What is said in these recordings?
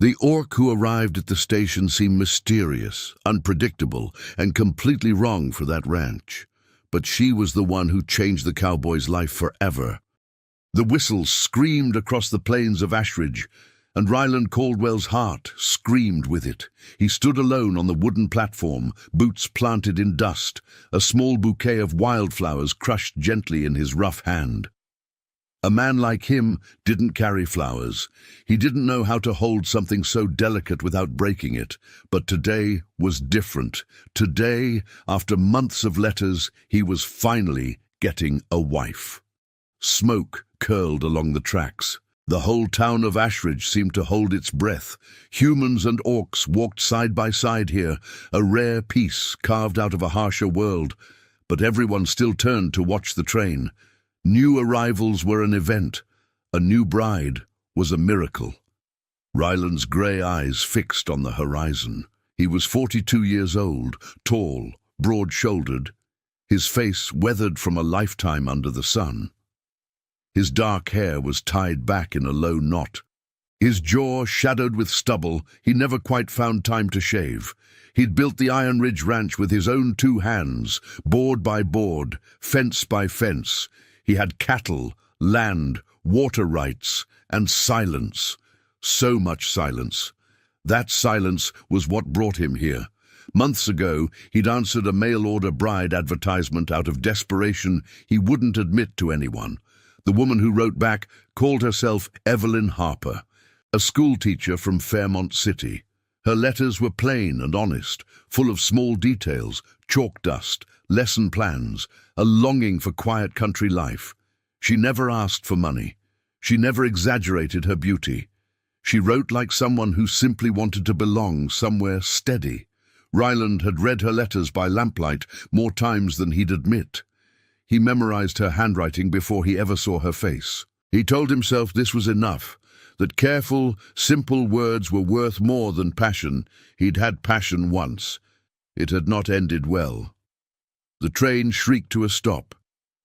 The orc who arrived at the station seemed mysterious, unpredictable, and completely wrong for that ranch. But she was the one who changed the cowboy's life forever. The whistle screamed across the plains of Ashridge, and Ryland Caldwell's heart screamed with it. He stood alone on the wooden platform, boots planted in dust, a small bouquet of wildflowers crushed gently in his rough hand. A man like him didn't carry flowers. He didn't know how to hold something so delicate without breaking it. But today was different. Today, after months of letters, he was finally getting a wife. Smoke curled along the tracks. The whole town of Ashridge seemed to hold its breath. Humans and orcs walked side by side here, a rare piece carved out of a harsher world. But everyone still turned to watch the train. New arrivals were an event. A new bride was a miracle. Ryland's grey eyes fixed on the horizon. He was 42 years old, tall, broad-shouldered, his face weathered from a lifetime under the sun. His dark hair was tied back in a low knot. His jaw shadowed with stubble. He never quite found time to shave. He'd built the Iron Ridge Ranch with his own 2 hands, board by board, fence by fence. He had cattle, land, water rights, and silence. So much silence. That silence was what brought him here. Months ago, he'd answered a mail-order bride advertisement out of desperation he wouldn't admit to anyone. The woman who wrote back called herself Evelyn Harper, a schoolteacher from Fairmont City. Her letters were plain and honest, full of small details, chalk dust, lesson plans, a longing for quiet country life. She never asked for money. She never exaggerated her beauty. She wrote like someone who simply wanted to belong somewhere steady. Ryland had read her letters by lamplight more times than he'd admit. He memorized her handwriting before he ever saw her face. He told himself this was enough, that careful, simple words were worth more than passion. He'd had passion once. It had not ended well. The train shrieked to a stop.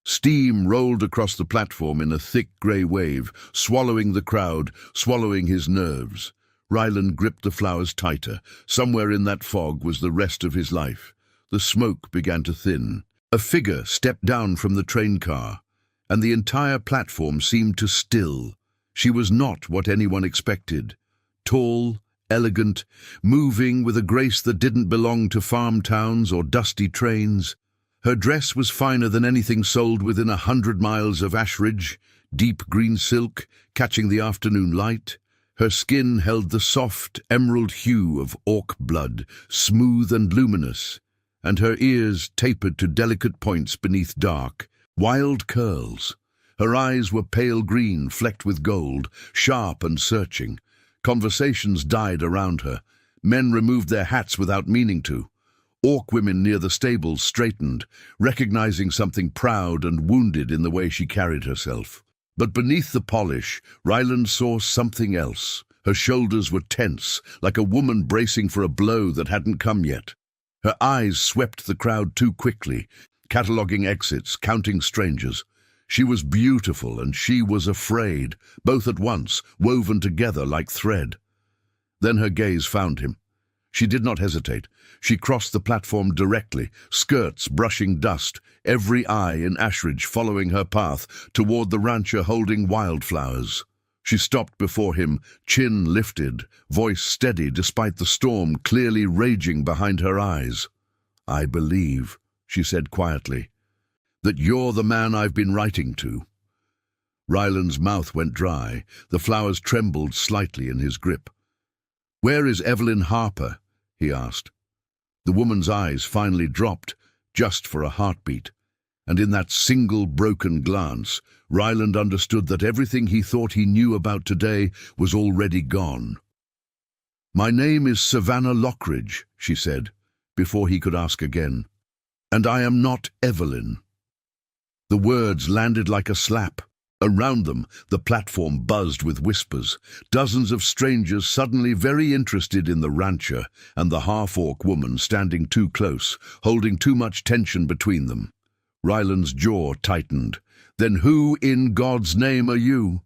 Steam rolled across the platform in a thick grey wave, swallowing the crowd, swallowing his nerves. Ryland gripped the flowers tighter. Somewhere in that fog was the rest of his life. The smoke began to thin. A figure stepped down from the train car, and the entire platform seemed to still. She was not what anyone expected. Tall, elegant, moving with a grace that didn't belong to farm towns or dusty trains. Her dress was finer than anything sold within 100 miles of Ashridge, deep green silk, catching the afternoon light. Her skin held the soft, emerald hue of orc blood, smooth and luminous, and her ears tapered to delicate points beneath dark, wild curls. Her eyes were pale green, flecked with gold, sharp and searching. Conversations died around her. Men removed their hats without meaning to. Orc women near the stables straightened, recognizing something proud and wounded in the way she carried herself. But beneath the polish, Ryland saw something else. Her shoulders were tense, like a woman bracing for a blow that hadn't come yet. Her eyes swept the crowd too quickly, cataloguing exits, counting strangers. She was beautiful and she was afraid, both at once, woven together like thread. Then her gaze found him. She did not hesitate. She crossed the platform directly, skirts brushing dust, every eye in Ashridge following her path toward the rancher holding wildflowers. She stopped before him, chin lifted, voice steady despite the storm clearly raging behind her eyes. "I believe," she said quietly, "that you're the man I've been writing to." Ryland's mouth went dry. The flowers trembled slightly in his grip. "Where is Evelyn Harper?" he asked. The woman's eyes finally dropped, just for a heartbeat. And in that single broken glance, Ryland understood that everything he thought he knew about today was already gone. "My name is Savannah Lockridge," she said, before he could ask again. "And I am not Evelyn." The words landed like a slap. Around them, the platform buzzed with whispers. Dozens of strangers suddenly very interested in the rancher and the half-orc woman standing too close, holding too much tension between them. Ryland's jaw tightened. "Then who in God's name are you?"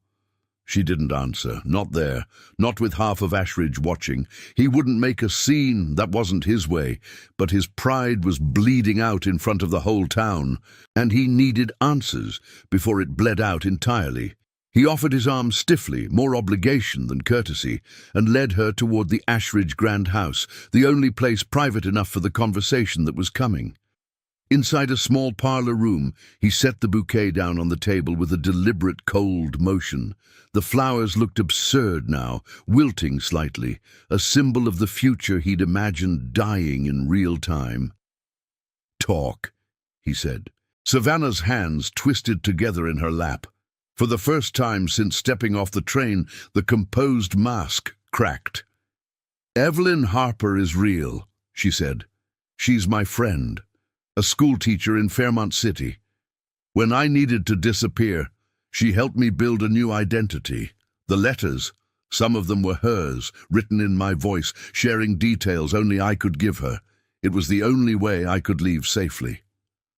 She didn't answer. Not there. Not with half of Ashridge watching. He wouldn't make a scene. That wasn't his way. But his pride was bleeding out in front of the whole town, and he needed answers before it bled out entirely. He offered his arm stiffly, more obligation than courtesy, and led her toward the Ashridge Grand House, the only place private enough for the conversation that was coming. Inside a small parlor room, he set the bouquet down on the table with a deliberate cold motion. The flowers looked absurd now, wilting slightly, a symbol of the future he'd imagined dying in real time. "Talk," he said. Savannah's hands twisted together in her lap. For the first time since stepping off the train, the composed mask cracked. "Evelyn Harper is real," she said. "She's my friend, a schoolteacher in Fairmont City. When I needed to disappear, she helped me build a new identity. The letters, some of them were hers, written in my voice, sharing details only I could give her. It was the only way I could leave safely."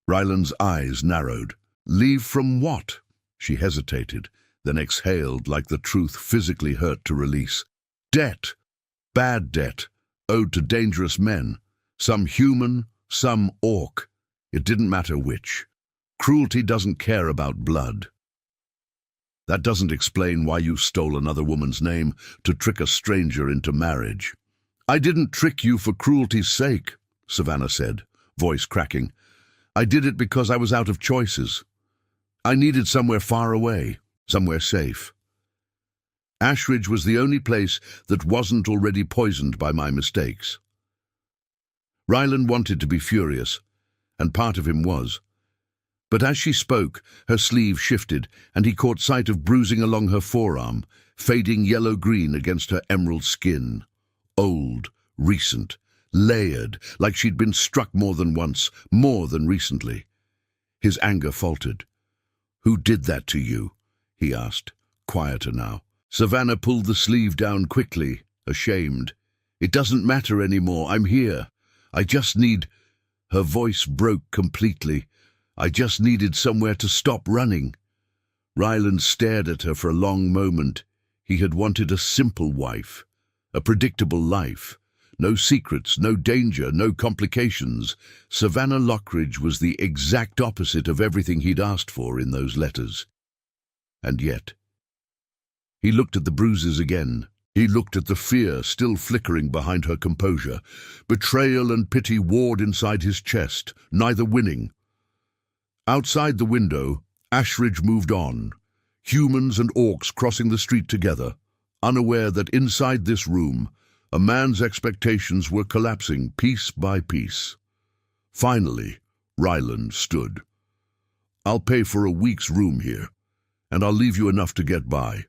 Ryland's eyes narrowed. "Leave from what?" She hesitated, then exhaled like the truth physically hurt to release. "Debt. Bad debt, owed to dangerous men. Some human, some orc. It didn't matter which. Cruelty doesn't care about blood." "That doesn't explain why you stole another woman's name to trick a stranger into marriage." "I didn't trick you for cruelty's sake," Savannah said, voice cracking. "I did it because I was out of choices. I needed somewhere far away, somewhere safe. Ashridge was the only place that wasn't already poisoned by my mistakes." Ryland wanted to be furious, and part of him was. But as she spoke, her sleeve shifted, and he caught sight of bruising along her forearm, fading yellow-green against her emerald skin. Old, recent, layered, like she'd been struck more than once, more than recently. His anger faltered. "Who did that to you?" he asked, quieter now. Savannah pulled the sleeve down quickly, ashamed. "It doesn't matter anymore. I'm here. I just need—" Her voice broke completely. "I just needed somewhere to stop running." Ryland stared at her for a long moment. He had wanted a simple wife, a predictable life. No secrets, no danger, no complications. Savannah Lockridge was the exact opposite of everything he'd asked for in those letters. And yet... He looked at the bruises again. He looked at the fear still flickering behind her composure. Betrayal and pity warred inside his chest, neither winning. Outside the window, Ashridge moved on. Humans and orcs crossing the street together, unaware that inside this room, a man's expectations were collapsing piece by piece. Finally, Ryland stood. "I'll pay for a week's room here, and I'll leave you enough to get by."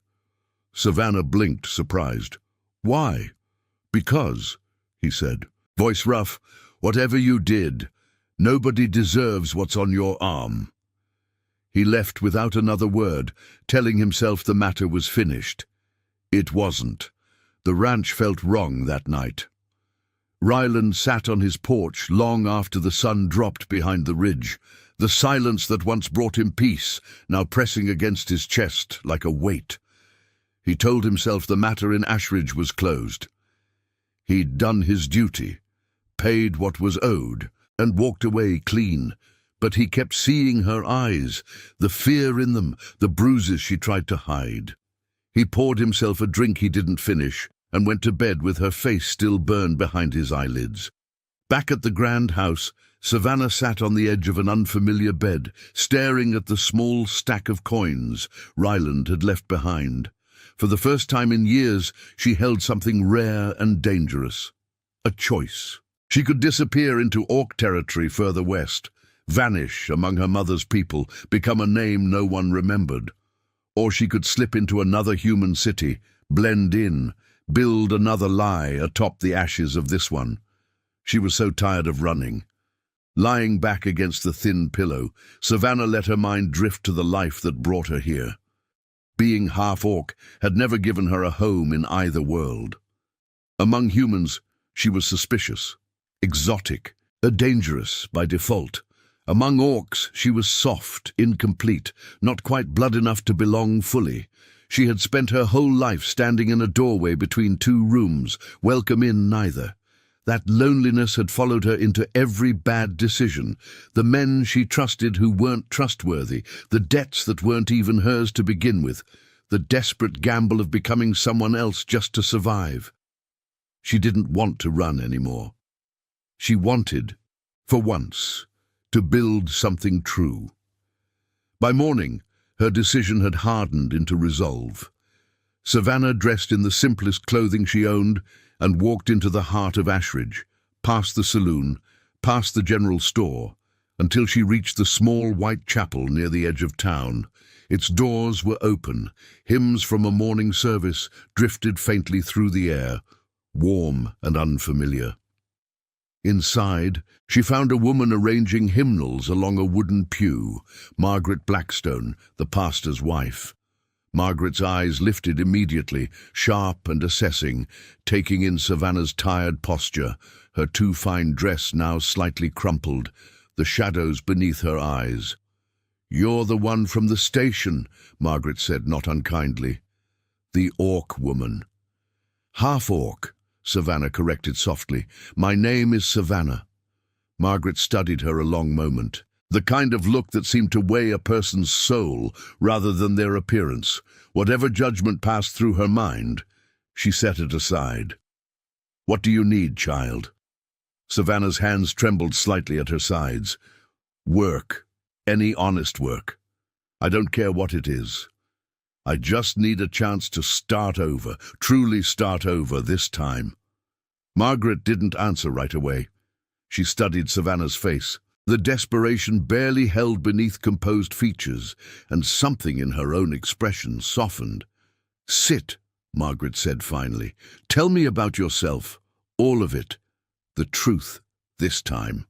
Savannah blinked, surprised. "Why?" "Because," he said, voice rough, "whatever you did, nobody deserves what's on your arm." He left without another word, telling himself the matter was finished. It wasn't. The ranch felt wrong that night. Ryland sat on his porch long after the sun dropped behind the ridge, the silence that once brought him peace, now pressing against his chest like a weight. He told himself the matter in Ashridge was closed. He'd done his duty, paid what was owed, and walked away clean. But he kept seeing her eyes, the fear in them, the bruises she tried to hide. He poured himself a drink he didn't finish, and went to bed with her face still burned behind his eyelids. Back at the grand house, Savannah sat on the edge of an unfamiliar bed, staring at the small stack of coins Ryland had left behind. For the first time in years, she held something rare and dangerous. A choice. She could disappear into orc territory further west, vanish among her mother's people, become a name no one remembered. Or she could slip into another human city, blend in, build another lie atop the ashes of this one. She was so tired of running. Lying back against the thin pillow, Savannah let her mind drift to the life that brought her here. Being half-orc had never given her a home in either world. Among humans, she was suspicious, exotic, dangerous by default. Among orcs, she was soft, incomplete, not quite blood enough to belong fully. She had spent her whole life standing in a doorway between two rooms, welcome in neither. That loneliness had followed her into every bad decision. The men she trusted who weren't trustworthy, the debts that weren't even hers to begin with, the desperate gamble of becoming someone else just to survive. She didn't want to run anymore. She wanted, for once, to build something true. By morning, her decision had hardened into resolve. Savannah dressed in the simplest clothing she owned and walked into the heart of Ashridge, past the saloon, past the general store, until she reached the small white chapel near the edge of town. Its doors were open. Hymns from a morning service drifted faintly through the air, warm and unfamiliar. Inside, she found a woman arranging hymnals along a wooden pew, Margaret Blackstone, the pastor's wife. Margaret's eyes lifted immediately, sharp and assessing, taking in Savannah's tired posture, her too fine dress now slightly crumpled, the shadows beneath her eyes. "You're the one from the station," Margaret said, not unkindly. "The Orc woman." "Half Orc," Savannah corrected softly. "My name is Savannah." Margaret studied her a long moment. The kind of look that seemed to weigh a person's soul rather than their appearance. Whatever judgment passed through her mind, she set it aside. "What do you need, child?" Savannah's hands trembled slightly at her sides. "Work. Any honest work. I don't care what it is. I just need a chance to start over, truly start over this time." Margaret didn't answer right away. She studied Savannah's face. The desperation barely held beneath composed features, and something in her own expression softened. "Sit," Margaret said finally. "Tell me about yourself. All of it. The truth, this time."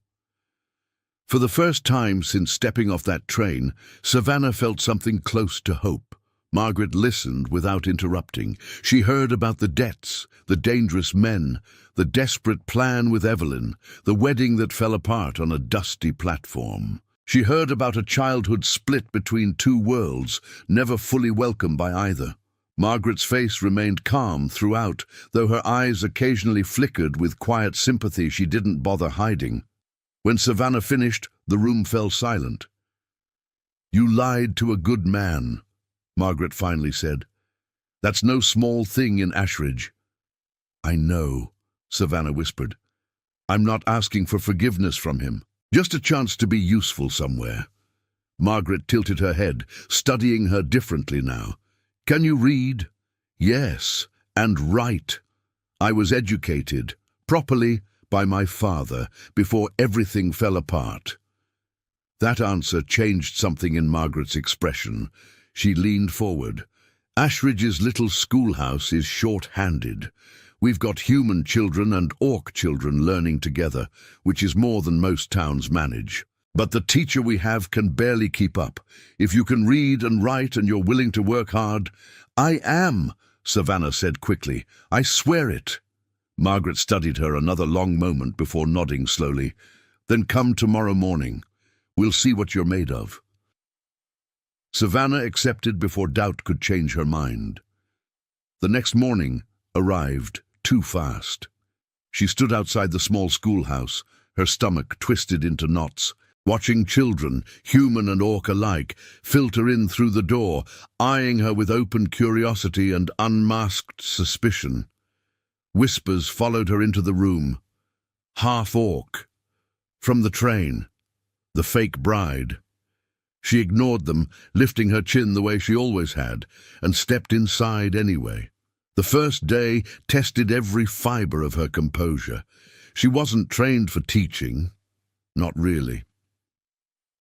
For the first time since stepping off that train, Savannah felt something close to hope. Margaret listened without interrupting. She heard about the debts, the dangerous men, the desperate plan with Evelyn, the wedding that fell apart on a dusty platform. She heard about a childhood split between two worlds, never fully welcomed by either. Margaret's face remained calm throughout, though her eyes occasionally flickered with quiet sympathy she didn't bother hiding. When Savannah finished, the room fell silent. "You lied to a good man," Margaret finally said. "That's no small thing in Ashridge." "I know," Savannah whispered. "I'm not asking for forgiveness from him. Just a chance to be useful somewhere." Margaret tilted her head, studying her differently now. "Can you read?" "Yes, and write. I was educated, properly, by my father, before everything fell apart." That answer changed something in Margaret's expression. She leaned forward. "Ashridge's little schoolhouse is short-handed. We've got human children and orc children learning together, which is more than most towns manage. But the teacher we have can barely keep up. If you can read and write and you're willing to work hard—" "I am," Savannah said quickly. "I swear it." Margaret studied her another long moment before nodding slowly. "Then come tomorrow morning. We'll see what you're made of." Savannah accepted before doubt could change her mind. The next morning arrived too fast. She stood outside the small schoolhouse, her stomach twisted into knots, watching children, human and orc alike, filter in through the door, eyeing her with open curiosity and unmasked suspicion. Whispers followed her into the room. "Half orc. From the train. The fake bride." She ignored them, lifting her chin the way she always had, and stepped inside anyway. The first day tested every fiber of her composure. She wasn't trained for teaching. Not really.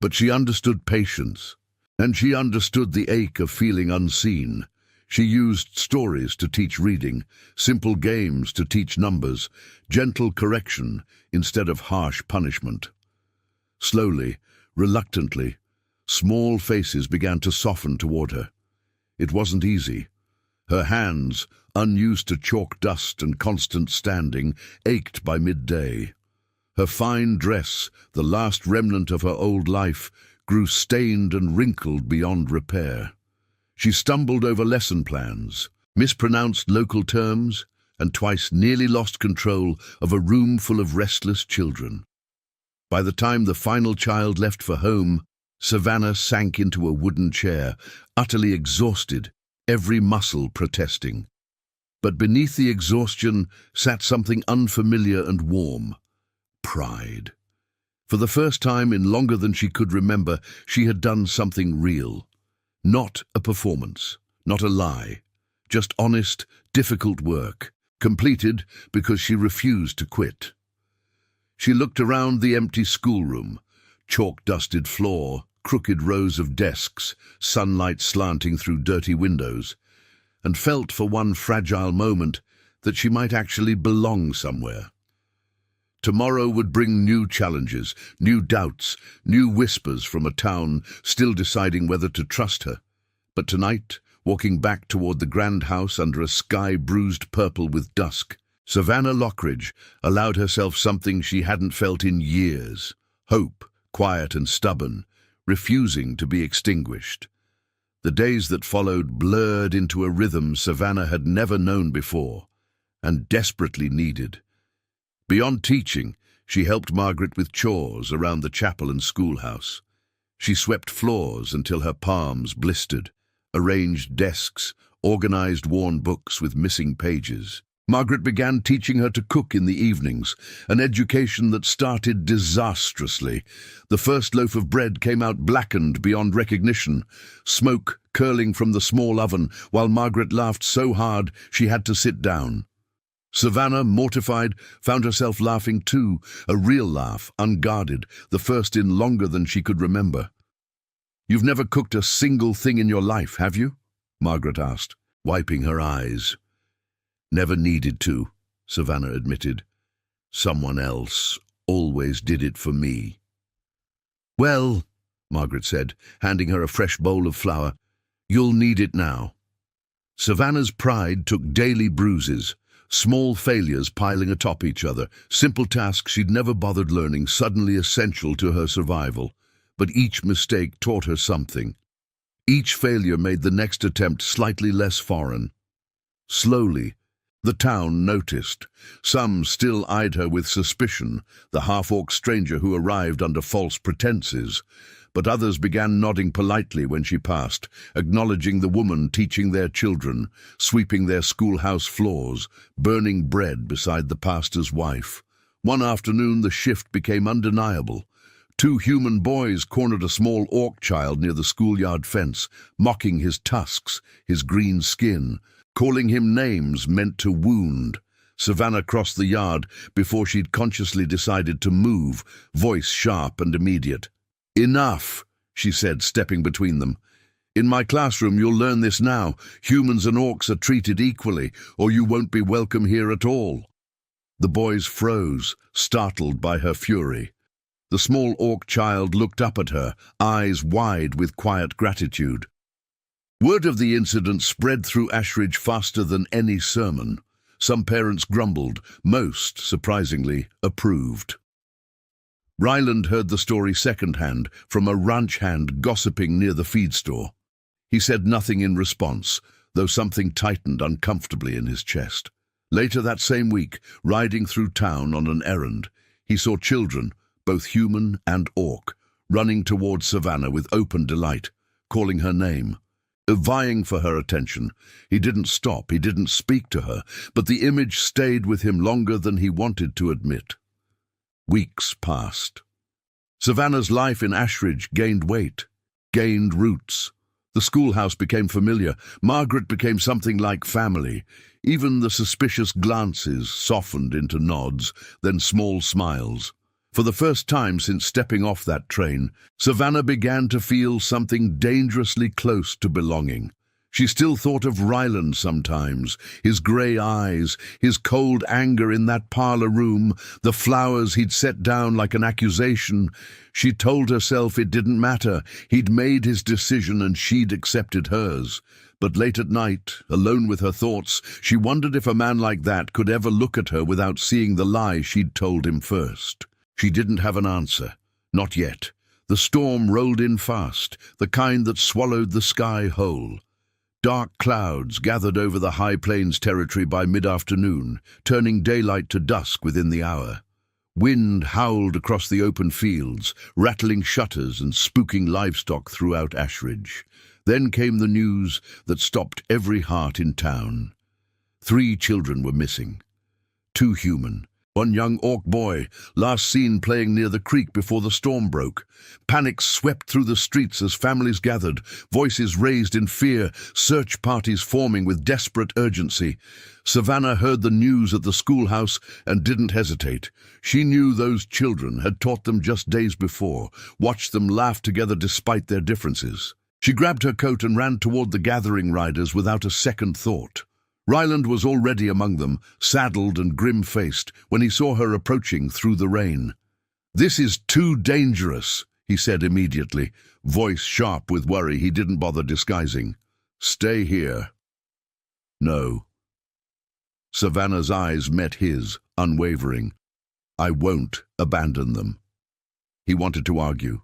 But she understood patience, and she understood the ache of feeling unseen. She used stories to teach reading, simple games to teach numbers, gentle correction instead of harsh punishment. Slowly, reluctantly, small faces began to soften toward her. It wasn't easy. Her hands, unused to chalk dust and constant standing, ached by midday. Her fine dress, the last remnant of her old life, grew stained and wrinkled beyond repair. She stumbled over lesson plans, mispronounced local terms, and twice nearly lost control of a room full of restless children. By the time the final child left for home, Savannah sank into a wooden chair, utterly exhausted, every muscle protesting. But beneath the exhaustion sat something unfamiliar and warm: pride. For the first time in longer than she could remember, she had done something real. Not a performance, not a lie, just honest, difficult work, completed because she refused to quit. She looked around the empty schoolroom, chalk-dusted floor, crooked rows of desks, sunlight slanting through dirty windows, and felt for one fragile moment that she might actually belong somewhere. Tomorrow would bring new challenges, new doubts, new whispers from a town still deciding whether to trust her. But tonight, walking back toward the grand house under a sky bruised purple with dusk, Savannah Lockridge allowed herself something she hadn't felt in years: hope, quiet and stubborn, refusing to be extinguished. The days that followed blurred into a rhythm Savannah had never known before, and desperately needed. Beyond teaching, she helped Margaret with chores around the chapel and schoolhouse. She swept floors until her palms blistered, arranged desks, organized worn books with missing pages. Margaret began teaching her to cook in the evenings, an education that started disastrously. The first loaf of bread came out blackened beyond recognition, smoke curling from the small oven, while Margaret laughed so hard she had to sit down. Savannah, mortified, found herself laughing too, a real laugh, unguarded, the first in longer than she could remember. "You've never cooked a single thing in your life, have you?" Margaret asked, wiping her eyes. "Never needed to," Savannah admitted. "Someone else always did it for me." "Well," Margaret said, handing her a fresh bowl of flour, "you'll need it now." Savannah's pride took daily bruises, small failures piling atop each other, simple tasks she'd never bothered learning, suddenly essential to her survival. But each mistake taught her something. Each failure made the next attempt slightly less foreign. Slowly, the town noticed. Some still eyed her with suspicion, the half-orc stranger who arrived under false pretenses. But others began nodding politely when she passed, acknowledging the woman teaching their children, sweeping their schoolhouse floors, burning bread beside the pastor's wife. One afternoon the shift became undeniable. Two human boys cornered a small orc child near the schoolyard fence, mocking his tusks, his green skin, calling him names meant to wound. Savannah crossed the yard before she'd consciously decided to move, voice sharp and immediate. "Enough," she said, stepping between them. "In my classroom you'll learn this now. Humans and orcs are treated equally, or you won't be welcome here at all." The boys froze, startled by her fury. The small orc child looked up at her, eyes wide with quiet gratitude. Word of the incident spread through Ashridge faster than any sermon. Some parents grumbled, most, surprisingly, approved. Ryland heard the story secondhand, from a ranch hand gossiping near the feed store. He said nothing in response, though something tightened uncomfortably in his chest. Later that same week, riding through town on an errand, he saw children, both human and orc, running towards Savannah with open delight, calling her name, vying for her attention. He didn't stop, he didn't speak to her, but the image stayed with him longer than he wanted to admit. Weeks passed. Savannah's life in Ashridge gained weight, gained roots. The schoolhouse became familiar. Margaret became something like family. Even the suspicious glances softened into nods, then small smiles. For the first time since stepping off that train, Savannah began to feel something dangerously close to belonging. She still thought of Ryland sometimes, his grey eyes, his cold anger in that parlour room, the flowers he'd set down like an accusation. She told herself it didn't matter. He'd made his decision and she'd accepted hers. But late at night, alone with her thoughts, she wondered if a man like that could ever look at her without seeing the lie she'd told him first. She didn't have an answer. Not yet. The storm rolled in fast, the kind that swallowed the sky whole. Dark clouds gathered over the high plains territory by mid-afternoon, turning daylight to dusk within the hour. Wind howled across the open fields, rattling shutters and spooking livestock throughout Ashridge. Then came the news that stopped every heart in town. 3 children were missing. 2 human. 1 young orc boy, last seen playing near the creek before the storm broke. Panic swept through the streets as families gathered, voices raised in fear, search parties forming with desperate urgency. Savannah heard the news at the schoolhouse and didn't hesitate. She knew those children, had taught them just days before, watched them laugh together despite their differences. She grabbed her coat and ran toward the gathering riders without a second thought. Ryland was already among them, saddled and grim-faced, when he saw her approaching through the rain. "This is too dangerous," he said immediately, voice sharp with worry he didn't bother disguising. "Stay here." "No." Savannah's eyes met his, unwavering. "I won't abandon them." He wanted to argue.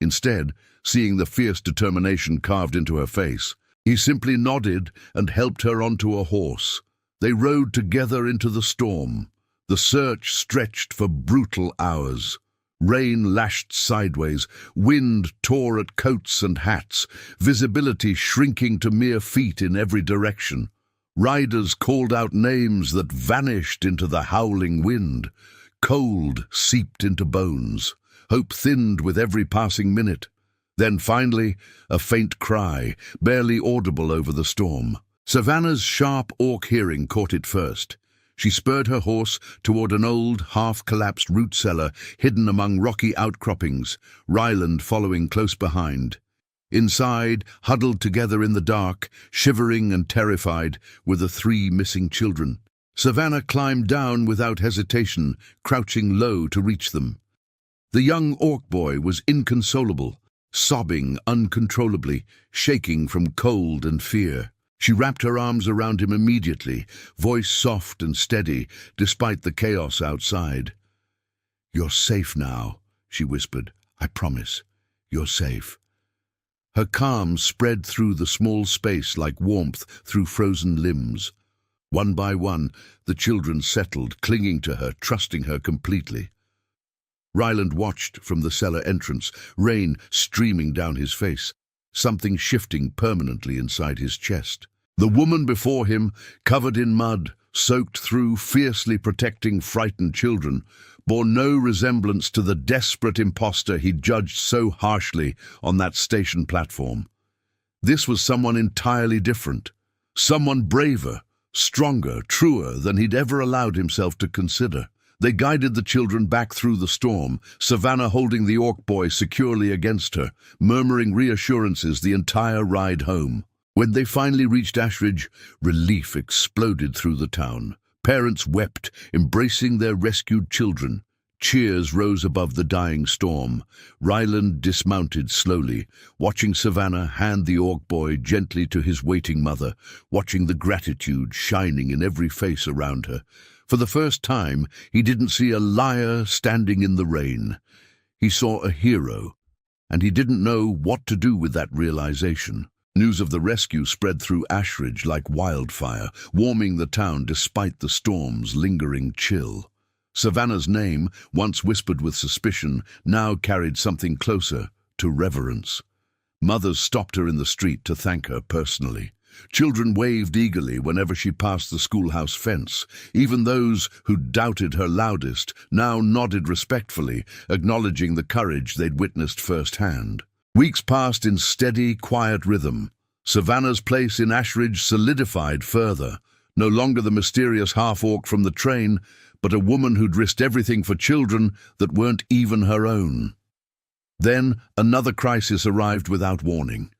Instead, seeing the fierce determination carved into her face, he simply nodded and helped her onto a horse. They rode together into the storm. The search stretched for brutal hours. Rain lashed sideways, wind tore at coats and hats, visibility shrinking to mere feet in every direction. Riders called out names that vanished into the howling wind. Cold seeped into bones. Hope thinned with every passing minute. Then finally, a faint cry, barely audible over the storm. Savannah's sharp orc hearing caught it first. She spurred her horse toward an old, half-collapsed root cellar hidden among rocky outcroppings, Ryland following close behind. Inside, huddled together in the dark, shivering and terrified, were the 3 missing children. Savannah climbed down without hesitation, crouching low to reach them. The young orc boy was inconsolable, sobbing uncontrollably, shaking from cold and fear. She wrapped her arms around him immediately, voice soft and steady, despite the chaos outside. "You're safe now," she whispered. "I promise. You're safe." Her calm spread through the small space like warmth through frozen limbs. One by one, the children settled, clinging to her, trusting her completely. Ryland watched from the cellar entrance, rain streaming down his face, something shifting permanently inside his chest. The woman before him, covered in mud, soaked through, fiercely protecting frightened children, bore no resemblance to the desperate imposter he'd judged so harshly on that station platform. This was someone entirely different, someone braver, stronger, truer than he'd ever allowed himself to consider. They guided the children back through the storm, Savannah holding the orc boy securely against her, murmuring reassurances the entire ride home. When they finally reached Ashridge, relief exploded through the town. Parents wept, embracing their rescued children. Cheers rose above the dying storm. Ryland dismounted slowly, watching Savannah hand the orc boy gently to his waiting mother, watching the gratitude shining in every face around her. For the first time, he didn't see a liar standing in the rain. He saw a hero, and he didn't know what to do with that realization. News of the rescue spread through Ashridge like wildfire, warming the town despite the storm's lingering chill. Savannah's name, once whispered with suspicion, now carried something closer to reverence. Mothers stopped her in the street to thank her personally. Children waved eagerly whenever she passed the schoolhouse fence. Even those who doubted her loudest now nodded respectfully, acknowledging the courage they'd witnessed firsthand. Weeks passed in steady, quiet rhythm. Savannah's place in Ashridge solidified further. No longer the mysterious half-orc from the train, but a woman who'd risked everything for children that weren't even her own. Then another crisis arrived without warning.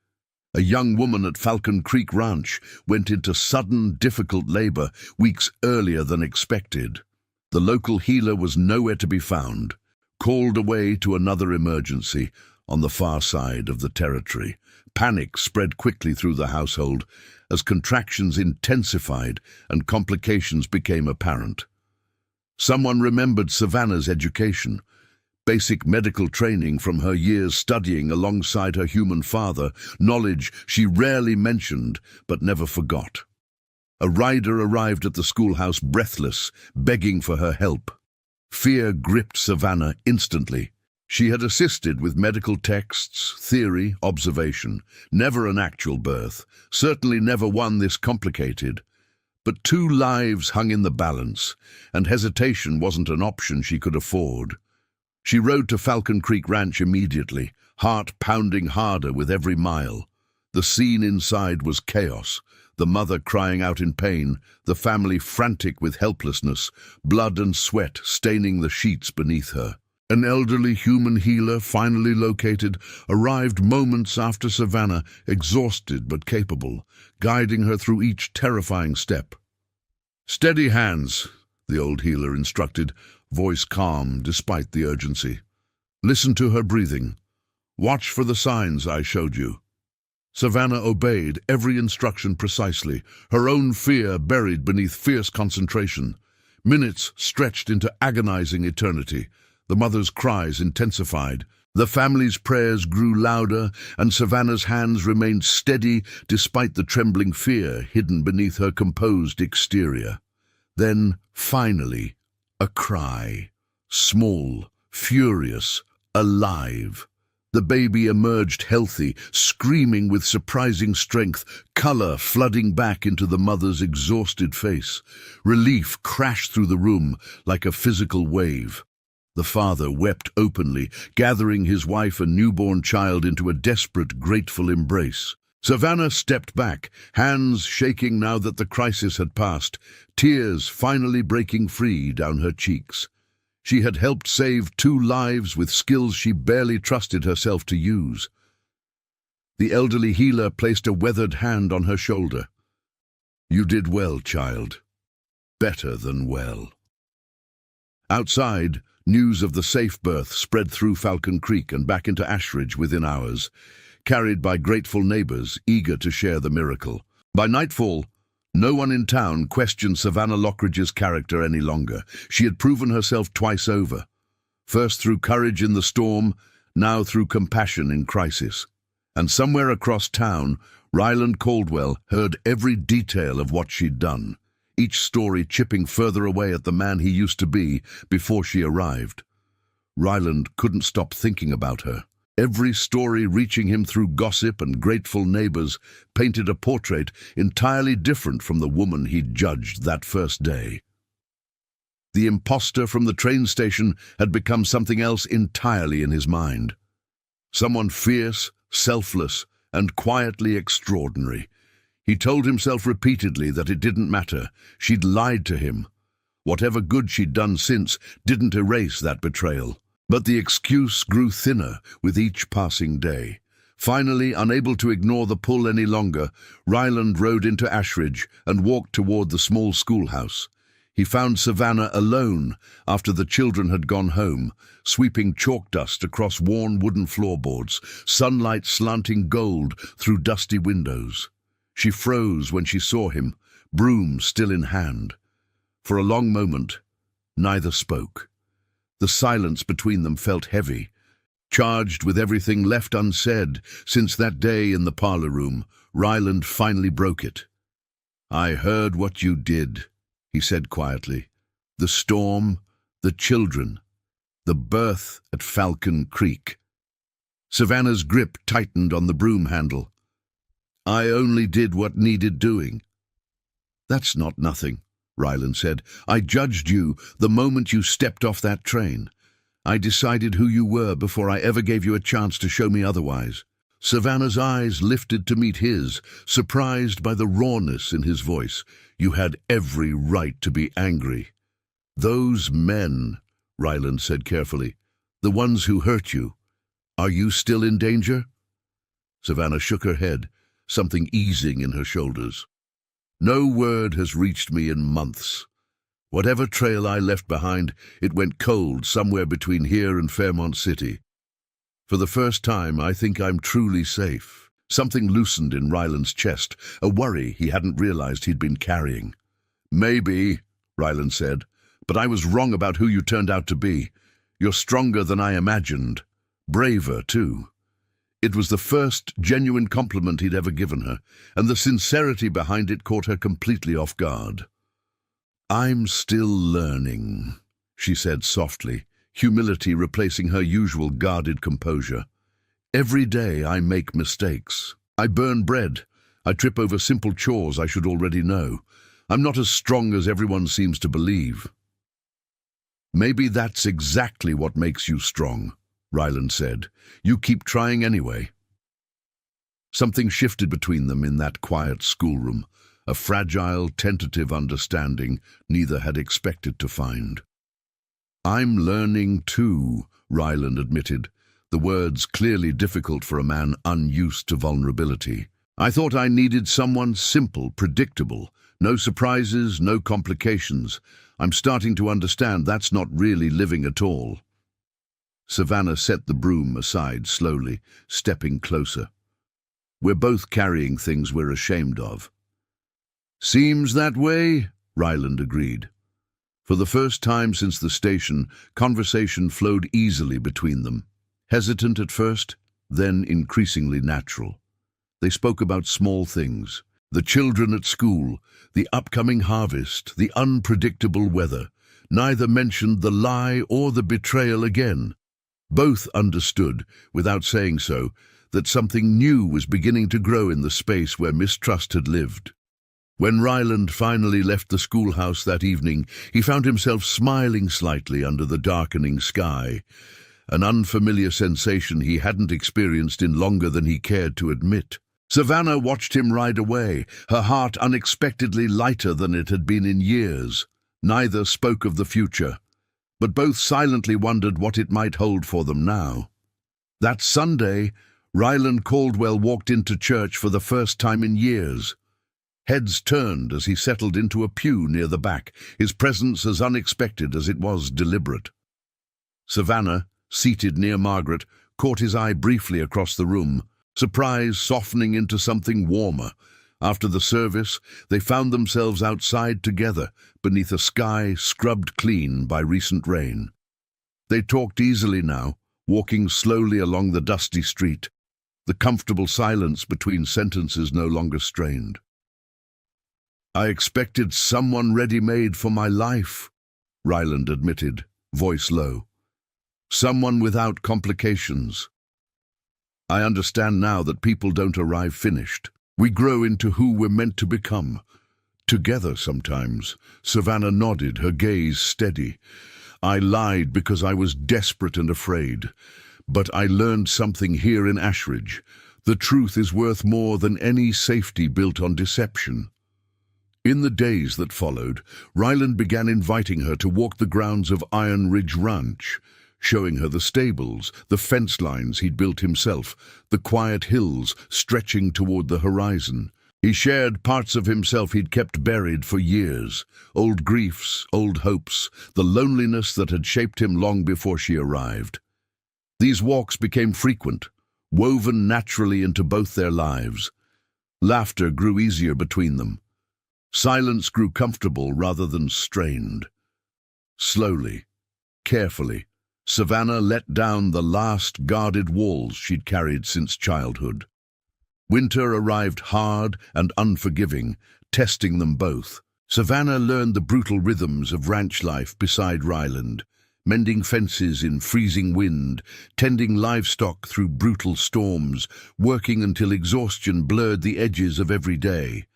A young woman at Falcon Creek Ranch went into sudden, difficult labor weeks earlier than expected. The local healer was nowhere to be found, called away to another emergency on the far side of the territory. Panic spread quickly through the household as contractions intensified and complications became apparent. Someone remembered Savannah's education. basic medical training from her years studying alongside her human father, knowledge she rarely mentioned but never forgot. A rider arrived at the schoolhouse breathless, begging for her help. Fear gripped Savannah instantly. She had assisted with medical texts, theory, observation, never an actual birth, certainly never one this complicated. But 2 lives hung in the balance, and hesitation wasn't an option she could afford. She rode to Falcon Creek Ranch immediately, heart pounding harder with every mile. The scene inside was chaos, the mother crying out in pain, the family frantic with helplessness, blood and sweat staining the sheets beneath her. An elderly human healer, finally located, arrived moments after Savannah, exhausted but capable, guiding her through each terrifying step. "Steady hands," the old healer instructed, voice calm despite the urgency. "Listen to her breathing. Watch for the signs I showed you." Savannah obeyed every instruction precisely, her own fear buried beneath fierce concentration. Minutes stretched into agonizing eternity. The mother's cries intensified. The family's prayers grew louder, and Savannah's hands remained steady despite the trembling fear hidden beneath her composed exterior. Then, finally, a cry. Small, furious, alive. The baby emerged healthy, screaming with surprising strength, color flooding back into the mother's exhausted face. Relief crashed through the room like a physical wave. The father wept openly, gathering his wife and newborn child into a desperate, grateful embrace. Savannah stepped back, hands shaking now that the crisis had passed, tears finally breaking free down her cheeks. She had helped save 2 lives with skills she barely trusted herself to use. The elderly healer placed a weathered hand on her shoulder. "You did well, child. Better than well." Outside, news of the safe birth spread through Falcon Creek and back into Ashridge within hours, carried by grateful neighbors eager to share the miracle. By nightfall, no one in town questioned Savannah Lockridge's character any longer. She had proven herself twice over, first through courage in the storm, now through compassion in crisis. And somewhere across town, Ryland Caldwell heard every detail of what she'd done, each story chipping further away at the man he used to be before she arrived. Ryland couldn't stop thinking about her. Every story reaching him through gossip and grateful neighbors painted a portrait entirely different from the woman he'd judged that first day. The imposter from the train station had become something else entirely in his mind. Someone fierce, selfless, and quietly extraordinary. He told himself repeatedly that it didn't matter. She'd lied to him. Whatever good she'd done since didn't erase that betrayal. But the excuse grew thinner with each passing day. Finally, unable to ignore the pull any longer, Ryland rode into Ashridge and walked toward the small schoolhouse. He found Savannah alone after the children had gone home, sweeping chalk dust across worn wooden floorboards, sunlight slanting gold through dusty windows. She froze when she saw him, broom still in hand. For a long moment, neither spoke. The silence between them felt heavy, charged with everything left unsaid since that day in the parlor room. Ryland finally broke it. "I heard what you did," he said quietly. "The storm, the children, the birth at Falcon Creek." Savannah's grip tightened on the broom handle. "I only did what needed doing." "That's not nothing," Ryland said. "I judged you the moment you stepped off that train. I decided who you were before I ever gave you a chance to show me otherwise." Savannah's eyes lifted to meet his, surprised by the rawness in his voice. "You had every right to be angry." "Those men," Ryland said carefully, "the ones who hurt you, are you still in danger?" Savannah shook her head, something easing in her shoulders. "No word has reached me in months. Whatever trail I left behind, it went cold somewhere between here and Fairmont City. For the first time, I think I'm truly safe." Something loosened in Ryland's chest, a worry he hadn't realized he'd been carrying. "Maybe," Ryland said, "but I was wrong about who you turned out to be. You're stronger than I imagined. Braver, too." It was the first genuine compliment he'd ever given her, and the sincerity behind it caught her completely off guard. "I'm still learning," she said softly, humility replacing her usual guarded composure. "Every day I make mistakes. I burn bread. I trip over simple chores I should already know. I'm not as strong as everyone seems to believe." "Maybe that's exactly what makes you strong," Ryland said. "You keep trying anyway." Something shifted between them in that quiet schoolroom, a fragile, tentative understanding neither had expected to find. "I'm learning too," Ryland admitted, the words clearly difficult for a man unused to vulnerability. "I thought I needed someone simple, predictable, no surprises, no complications. I'm starting to understand that's not really living at all." Savannah set the broom aside slowly, stepping closer. "We're both carrying things we're ashamed of." "Seems that way," Ryland agreed. For the first time since the station, conversation flowed easily between them. Hesitant at first, then increasingly natural. They spoke about small things: the children at school, the upcoming harvest, the unpredictable weather. Neither mentioned the lie or the betrayal again. Both understood, without saying so, that something new was beginning to grow in the space where mistrust had lived. When Ryland finally left the schoolhouse that evening, he found himself smiling slightly under the darkening sky, an unfamiliar sensation he hadn't experienced in longer than he cared to admit. Savannah watched him ride away, her heart unexpectedly lighter than it had been in years. Neither spoke of the future, but both silently wondered what it might hold for them now. That Sunday, Ryland Caldwell walked into church for the first time in years. Heads turned as he settled into a pew near the back, his presence as unexpected as it was deliberate. Savannah, seated near Margaret, caught his eye briefly across the room, surprise softening into something warmer. After the service, they found themselves outside together, beneath a sky scrubbed clean by recent rain. They talked easily now, walking slowly along the dusty street, the comfortable silence between sentences no longer strained. "I expected someone ready-made for my life," Ryland admitted, voice low. "Someone without complications. I understand now that people don't arrive finished. We grow into who we're meant to become. Together sometimes." Savannah nodded, her gaze steady. "I lied because I was desperate and afraid. But I learned something here in Ashridge. The truth is worth more than any safety built on deception." In the days that followed, Ryland began inviting her to walk the grounds of Iron Ridge Ranch, showing her the stables, the fence lines he'd built himself, the quiet hills stretching toward the horizon. He shared parts of himself he'd kept buried for years, old griefs, old hopes, the loneliness that had shaped him long before she arrived. These walks became frequent, woven naturally into both their lives. Laughter grew easier between them. Silence grew comfortable rather than strained. Slowly, carefully, Savannah let down the last guarded walls she'd carried since childhood. Winter arrived hard and unforgiving, testing them both. Savannah learned the brutal rhythms of ranch life beside Ryland, mending fences in freezing wind, tending livestock through brutal storms, working until exhaustion blurred the edges of every day.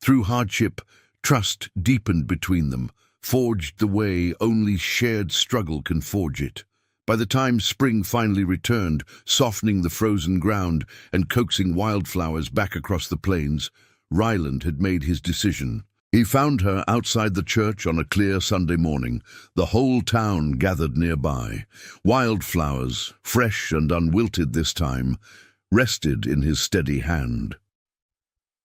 Through hardship, trust deepened between them, forged the way only shared struggle can forge it. By the time spring finally returned, softening the frozen ground and coaxing wildflowers back across the plains, Ryland had made his decision. He found her outside the church on a clear Sunday morning, the whole town gathered nearby. Wildflowers, fresh and unwilted this time, rested in his steady hand.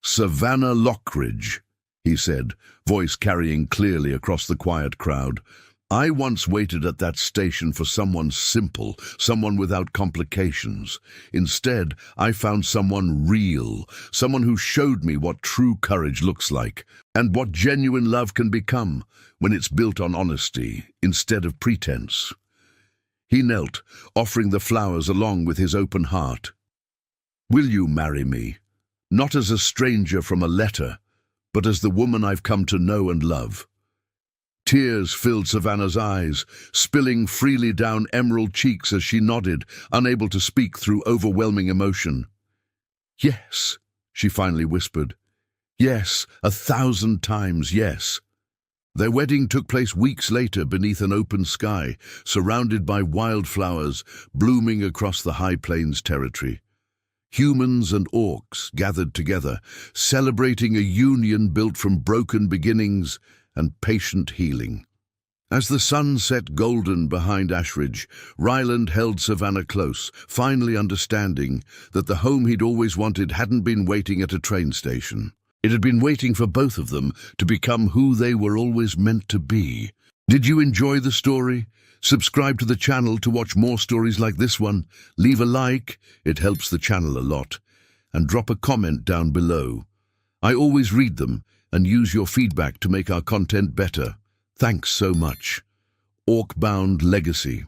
"Savannah Lockridge," he said, voice carrying clearly across the quiet crowd. "I once waited at that station for someone simple, someone without complications. Instead, I found someone real, someone who showed me what true courage looks like, and what genuine love can become when it's built on honesty instead of pretense." He knelt, offering the flowers along with his open heart. "Will you marry me? Not as a stranger from a letter, but as the woman I've come to know and love." Tears filled Savannah's eyes, spilling freely down emerald cheeks as she nodded, unable to speak through overwhelming emotion. "Yes," she finally whispered. "Yes, 1,000 times yes." Their wedding took place weeks later beneath an open sky, surrounded by wildflowers blooming across the High Plains territory. Humans and orcs gathered together, celebrating a union built from broken beginnings and patient healing. As the sun set golden behind Ashridge, Ryland held Savannah close, finally understanding that the home he'd always wanted hadn't been waiting at a train station. It had been waiting for both of them to become who they were always meant to be. Did you enjoy the story? Subscribe to the channel to watch more stories like this one. Leave a like, it helps the channel a lot. And drop a comment down below. I always read them and use your feedback to make our content better. Thanks so much. Orcbound Legacy.